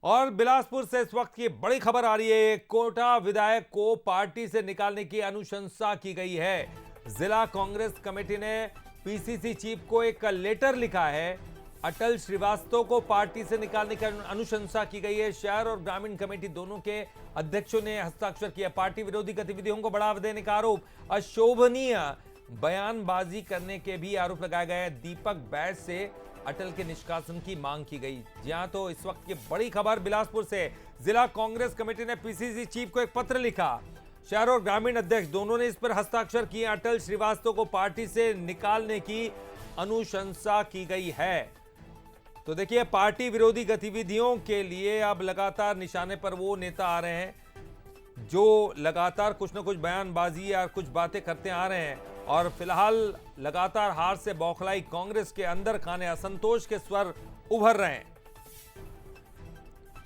और बिलासपुर से इस वक्त की बड़ी खबर आ रही है। कोटा विधायक को पार्टी से निकालने की अनुशंसा की गई है। जिला कांग्रेस कमेटी ने पीसीसी चीफ को एक लेटर लिखा है। अटल श्रीवास्तव को पार्टी से निकालने की अनुशंसा की गई है। शहर और ग्रामीण कमेटी दोनों के अध्यक्षों ने हस्ताक्षर किया। पार्टी विरोधी गतिविधियों को बढ़ावा देने का आरोप, अशोभनीय बयानबाजी करने के भी आरोप लगाए गए। दीपक बैज से अटल के निष्कासन की मांग की गई। जहां तो इस वक्त की बड़ी खबर बिलासपुर से, जिला कांग्रेस कमेटी ने पीसीसी चीफ को एक पत्र लिखा। शहर और ग्रामीण अध्यक्ष दोनों ने इस पर हस्ताक्षर किए। अटल श्रीवास्तव को पार्टी से निकालने की अनुशंसा की गई है। तो देखिए, पार्टी विरोधी गतिविधियों के लिए अब लगातार निशाने पर वो नेता आ रहे हैं जो लगातार कुछ न कुछ बयानबाजी या कुछ बातें करते आ रहे हैं। और फिलहाल लगातार हार से बौखलाई कांग्रेस के अंदर खाने असंतोष के स्वर उभर रहे हैं।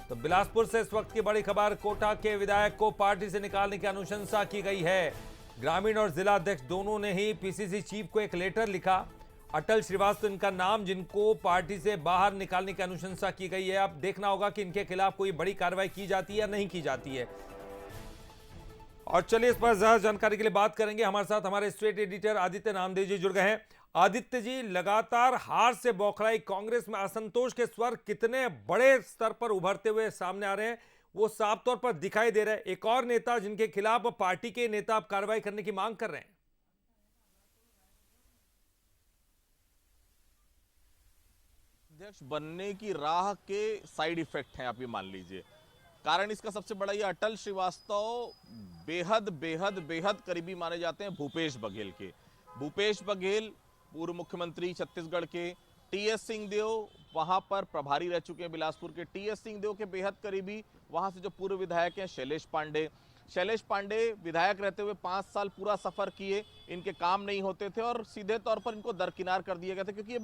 तो बिलासपुर से इस वक्त की बड़ी खबर, कोटा के विधायक को पार्टी से निकालने की अनुशंसा की गई है। ग्रामीण और जिला अध्यक्ष दोनों ने ही पीसीसी चीफ को एक लेटर लिखा। अटल श्रीवास्तव इनका नाम, जिनको पार्टी से बाहर निकालने की अनुशंसा की गई है। अब देखना होगा कि इनके खिलाफ कोई बड़ी कार्रवाई की जाती है या नहीं की जाती है। और चलिए, इस पर ज्यादा जानकारी के लिए बात करेंगे। हमारे साथ हमारे स्टेट एडिटर आदित्य नामदेव जी जुड़ गए हैं। आदित्य जी, लगातार हार से बौखलाई कांग्रेस में असंतोष के स्वर कितने बड़े स्तर पर उभरते हुए सामने आ रहे हैं, वो साफ तौर पर दिखाई दे रहा है। एक और नेता जिनके खिलाफ पार्टी के नेता अब कार्रवाई करने की मांग कर रहे हैं। अध्यक्ष बनने की राह के साइड इफेक्ट हैं, आप ये मान लीजिए। कारण इसका सबसे बड़ा ये, अटल श्रीवास्तव बेहद बेहद बेहद करीबी माने जाते हैं भूपेश बघेल के। भूपेश बघेल पूर्व मुख्यमंत्री छत्तीसगढ़ के, टीएस सिंहदेव वहां पर प्रभारी रह चुके हैं बिलासपुर के। टीएस सिंहदेव के बेहद करीबी वहां से जो पूर्व विधायक हैं शैलेश पांडे। शैलेश पांडे विधायक रहते हुए 5 साल पूरा सफर किए, इनके काम नहीं होते थे और सीधे तौर पर इनको दरकिनार कर दिया गया था, क्योंकि ये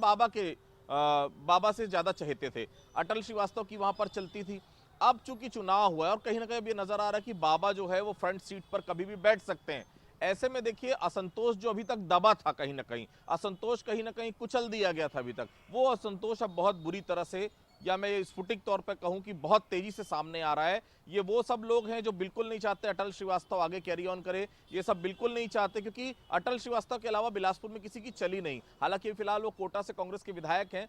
बाबा से ज्यादा चहेते थे। अटल श्रीवास्तव की वहां पर चलती थी। अब चूंकि चुनाव हुआ है और कहीं ना कहीं ये नजर आ रहा है कि बाबा जो है वो फ्रंट सीट पर कभी भी बैठ सकते हैं। ऐसे में देखिए, असंतोष जो अभी तक दबा था, कहीं ना कहीं असंतोष कहीं ना कहीं कुचल दिया गया था अभी तक, वो असंतोष अब बहुत बुरी तरह से, या मैं स्फुटिक तौर पर कहूं कि बहुत तेजी से सामने आ रहा है। ये वो सब लोग हैं जो बिल्कुल नहीं चाहते अटल श्रीवास्तव आगे कैरी ऑन करे। ये सब बिल्कुल नहीं चाहते, क्योंकि अटल श्रीवास्तव के अलावा बिलासपुर में किसी की चली नहीं। हालांकि फिलहाल वो कोटा से कांग्रेस के विधायक हैं।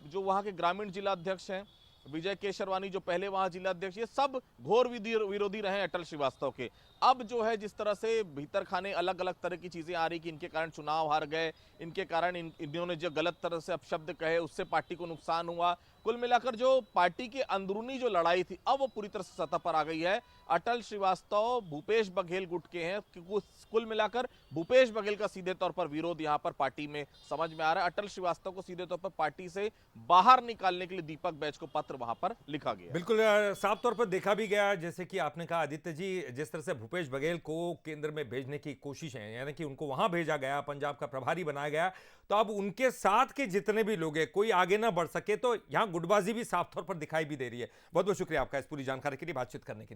जो वहां के ग्रामीण जिला अध्यक्ष हैं विजय केशरवानी, जो पहले वहां जिला अध्यक्ष, ये सब घोर विरोधी रहे अटल श्रीवास्तव के। अब जो है जिस तरह से भीतर खाने अलग अलग तरह की चीजें आ रही कि इनके कारण चुनाव हार गए, इनके कारण इन्होंने जो गलत तरह से अपशब्द कहे उससे पार्टी को नुकसान हुआ। कुल मिलाकर जो पार्टी की अंदरूनी जो लड़ाई थी, अब वो पूरी तरह से सतह पर आ गई है। अटल श्रीवास्तव भूपेश बघेल गुट के हैं। कुल मिलाकर भूपेश बघेल का सीधे तौर पर विरोध यहां पर पार्टी में समझ में आ रहा है। अटल श्रीवास्तव को सीधे तौर पर पार्टी से बाहर निकालने के लिए दीपक बैज को पत्र वहां पर लिखा गया। बिल्कुल साफ तौर पर देखा भी गया, जैसे कि आपने कहा आदित्य जी, जिस तरह से भूपेश बघेल को केंद्र में भेजने की कोशिश है, यानी कि उनको वहां भेजा गया, पंजाब का प्रभारी बनाया गया। तो अब उनके साथ के जितने भी लोग हैं, कोई आगे ना बढ़ सके, तो यहां गुटबाजी भी साफ तौर पर दिखाई भी दे रही है। बहुत बहुत शुक्रिया आपका इस पूरी जानकारी के लिए, बातचीत करने के लिए।